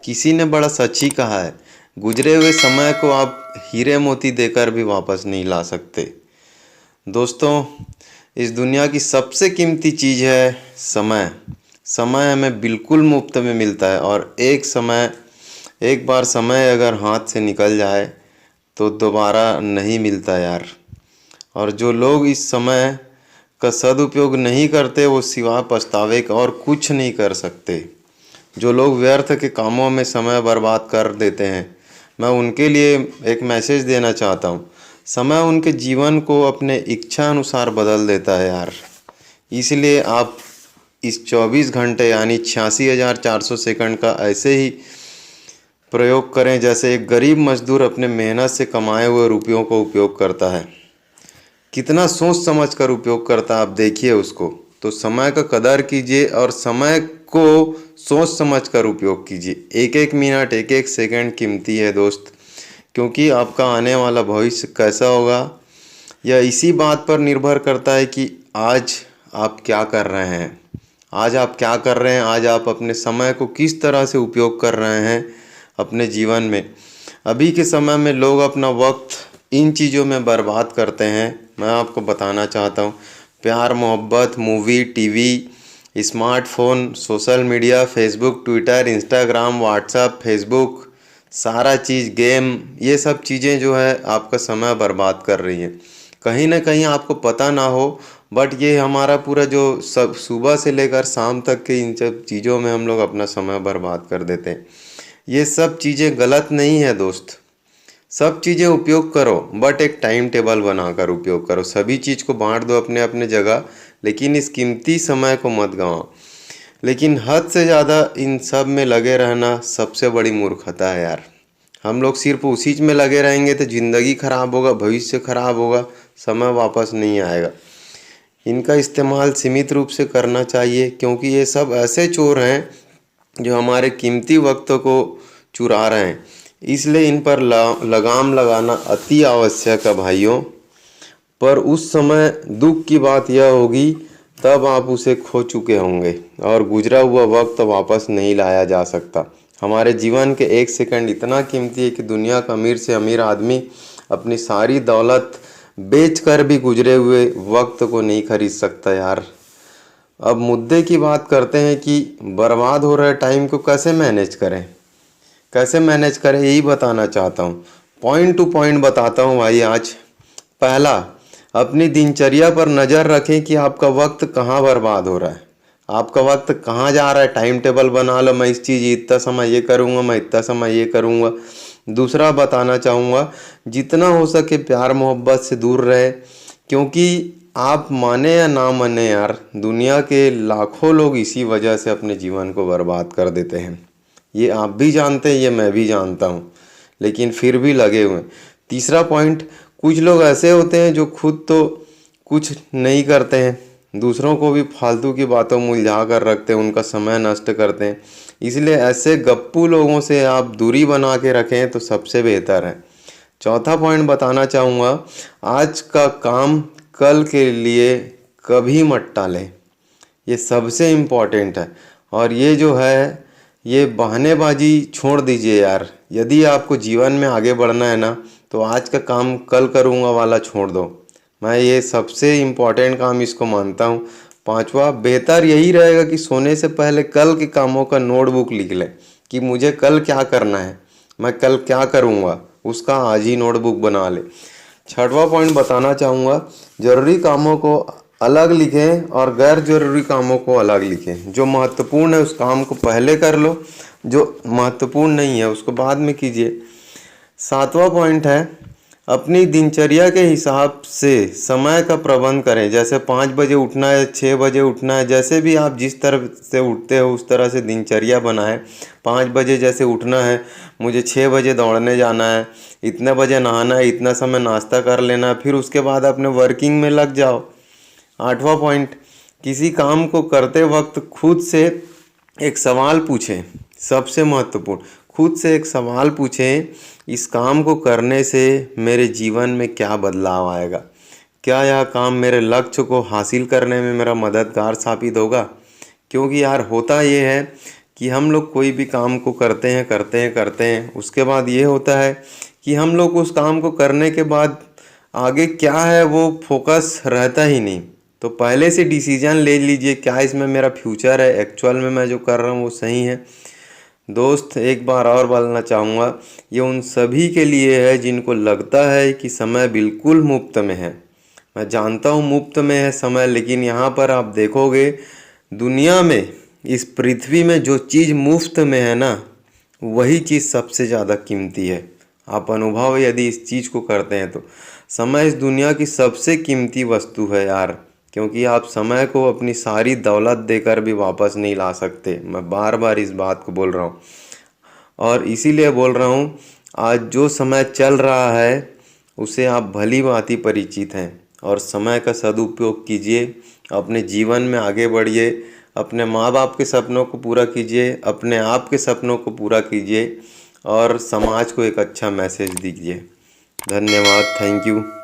किसी ने बड़ा सच ही कहा है, गुजरे हुए समय को आप हीरे मोती देकर भी वापस नहीं ला सकते। दोस्तों, इस दुनिया की सबसे कीमती चीज़ है समय। समय हमें बिल्कुल मुफ्त में मिलता है और एक बार समय अगर हाथ से निकल जाए तो दोबारा नहीं मिलता यार। और जो लोग इस समय का सदुपयोग नहीं करते वो सिवा पछतावे का और कुछ नहीं कर सकते। जो लोग व्यर्थ के कामों में समय बर्बाद कर देते हैं, मैं उनके लिए एक मैसेज देना चाहता हूँ। समय उनके जीवन को अपने इच्छा अनुसार बदल देता है यार। इसलिए आप इस 24 घंटे यानी 86,400 सेकंड का ऐसे ही प्रयोग करें जैसे एक गरीब मजदूर अपने मेहनत से कमाए हुए रुपयों को उपयोग करता है। कितना सोच समझ कर उपयोग करता है आप देखिए उसको। तो समय का कदर कीजिए और समय को सोच समझ कर उपयोग कीजिए। एक एक मिनट, एक एक सेकंड कीमती है दोस्त, क्योंकि आपका आने वाला भविष्य कैसा होगा यह इसी बात पर निर्भर करता है कि आज आप क्या कर रहे हैं। आज आप क्या कर रहे हैं, आज आप अपने समय को किस तरह से उपयोग कर रहे हैं अपने जीवन में। अभी के समय में लोग अपना वक्त इन चीज़ों में बर्बाद करते हैं। मैं आपको बताना चाहता हूँ, प्यार मोहब्बत, movie, TV, smartphone, social media, Facebook, Twitter, Instagram, WhatsApp, Facebook, सारा चीज़, गेम, ये सब चीज़ें जो है आपका समय बर्बाद कर रही हैं। कहीं ना कहीं आपको पता ना हो, बट ये हमारा पूरा जो सब सुबह से लेकर शाम तक के इन सब चीज़ों में हम लोग अपना समय बर्बाद कर देते हैं। ये सब चीज़ें गलत नहीं है दोस्त। सब चीज़ें उपयोग करो, बट एक टाइम टेबल बनाकर उपयोग करो। सभी चीज़ को बांट दो अपने अपने जगह, लेकिन इस कीमती समय को मत गंवाओ। लेकिन हद से ज़्यादा इन सब में लगे रहना सबसे बड़ी मूर्खता है यार। हम लोग सिर्फ उसी में लगे रहेंगे तो ज़िंदगी खराब होगा, भविष्य खराब होगा, समय वापस नहीं आएगा। इनका इस्तेमाल सीमित रूप से करना चाहिए, क्योंकि ये सब ऐसे चोर हैं जो हमारे कीमती वक्त को चुरा रहे हैं। इसलिए इन पर लगाम लगाना अति आवश्यक है भाइयों। पर उस समय दुख की बात यह होगी तब आप उसे खो चुके होंगे और गुजरा हुआ वक्त वापस नहीं लाया जा सकता। हमारे जीवन के एक सेकंड इतना कीमती है कि दुनिया का अमीर से अमीर आदमी अपनी सारी दौलत बेचकर भी गुजरे हुए वक्त को नहीं खरीद सकता यार। अब मुद्दे की बात करते हैं कि बर्बाद हो रहे टाइम को कैसे मैनेज करें। यही बताना चाहता हूँ। पॉइंट टू पॉइंट बताता हूँ भाई आज। पहला, अपनी दिनचर्या पर नज़र रखें कि आपका वक्त कहाँ बर्बाद हो रहा है, आपका वक्त कहाँ जा रहा है। टाइम टेबल बना लो, मैं इस चीज़ इतना समय ये करूँगा, मैं इतना समय ये करूँगा। दूसरा बताना चाहूँगा, जितना हो सके प्यार मोहब्बत से दूर रहे, क्योंकि आप माने या ना माने यार, दुनिया के लाखों लोग इसी वजह से अपने जीवन को बर्बाद कर देते हैं। ये आप भी जानते हैं, ये मैं भी जानता हूँ, लेकिन फिर भी लगे हुए हैं। तीसरा पॉइंट, कुछ लोग ऐसे होते हैं जो खुद तो कुछ नहीं करते हैं, दूसरों को भी फालतू की बातों में उलझा कर रखते हैं, उनका समय नष्ट करते हैं। इसलिए ऐसे गप्पू लोगों से आप दूरी बना के रखें तो सबसे बेहतर है। चौथा पॉइंट बताना चाहूँगा, आज का काम कल के लिए कभी मत टालें, ये सबसे इम्पोर्टेंट है। और ये जो है, ये बहानेबाजी छोड़ दीजिए यार। यदि आपको जीवन में आगे बढ़ना है ना, तो आज का काम कल करूँगा वाला छोड़ दो। मैं ये सबसे इम्पोर्टेंट काम इसको मानता हूँ। पांचवा, बेहतर यही रहेगा कि सोने से पहले कल के कामों का नोटबुक लिख लें कि मुझे कल क्या करना है, मैं कल क्या करूँगा, उसका आज ही नोटबुक बना ले। छठवां पॉइंट बताना चाहूँगा, ज़रूरी कामों को अलग लिखें और गैर जरूरी कामों को अलग लिखें। जो महत्वपूर्ण है उस काम को पहले कर लो, जो महत्वपूर्ण नहीं है उसको बाद में कीजिए। सातवां पॉइंट है, अपनी दिनचर्या के हिसाब से समय का प्रबंध करें। जैसे 5 बजे उठना है, 6 बजे उठना है, जैसे भी आप जिस तरह से उठते हो उस तरह से दिनचर्या बनाएं। 5 बजे जैसे उठना है, मुझे 6 बजे दौड़ने जाना है, इतने बजे नहाना है, इतना समय नाश्ता कर लेना है, फिर उसके बाद अपने वर्किंग में लग जाओ। आठवां पॉइंट, किसी काम को करते वक्त खुद से एक सवाल पूछें। सबसे महत्वपूर्ण, खुद से एक सवाल पूछें, इस काम को करने से मेरे जीवन में क्या बदलाव आएगा, क्या यह काम मेरे लक्ष्य को हासिल करने में मेरा मददगार साबित होगा। क्योंकि यार होता ये है कि हम लोग कोई भी काम को करते हैं, उसके बाद ये होता है कि हम लोग उस काम को करने के बाद आगे क्या है वो फोकस रहता ही नहीं। तो पहले से डिसीजन ले लीजिए, क्या इसमें मेरा फ्यूचर है, एक्चुअल में मैं जो कर रहा हूँ वो सही है। दोस्त, एक बार और बोलना चाहूँगा, ये उन सभी के लिए है जिनको लगता है कि समय बिल्कुल मुफ्त में है। मैं जानता हूँ मुफ्त में है समय, लेकिन यहाँ पर आप देखोगे दुनिया में, इस पृथ्वी में जो चीज़ मुफ्त में है ना, वही चीज़ सबसे ज़्यादा कीमती है। आप अनुभव यदि इस चीज़ को करते हैं तो समय इस दुनिया की सबसे कीमती वस्तु है यार। क्योंकि आप समय को अपनी सारी दौलत देकर भी वापस नहीं ला सकते। मैं बार बार इस बात को बोल रहा हूँ, और इसीलिए बोल रहा हूँ, आज जो समय चल रहा है उसे आप भली भांति परिचित हैं, और समय का सदुपयोग कीजिए, अपने जीवन में आगे बढ़िए, अपने माँ बाप के सपनों को पूरा कीजिए, अपने आप के सपनों को पूरा कीजिए, और समाज को एक अच्छा मैसेज दीजिए। धन्यवाद, थैंक यू।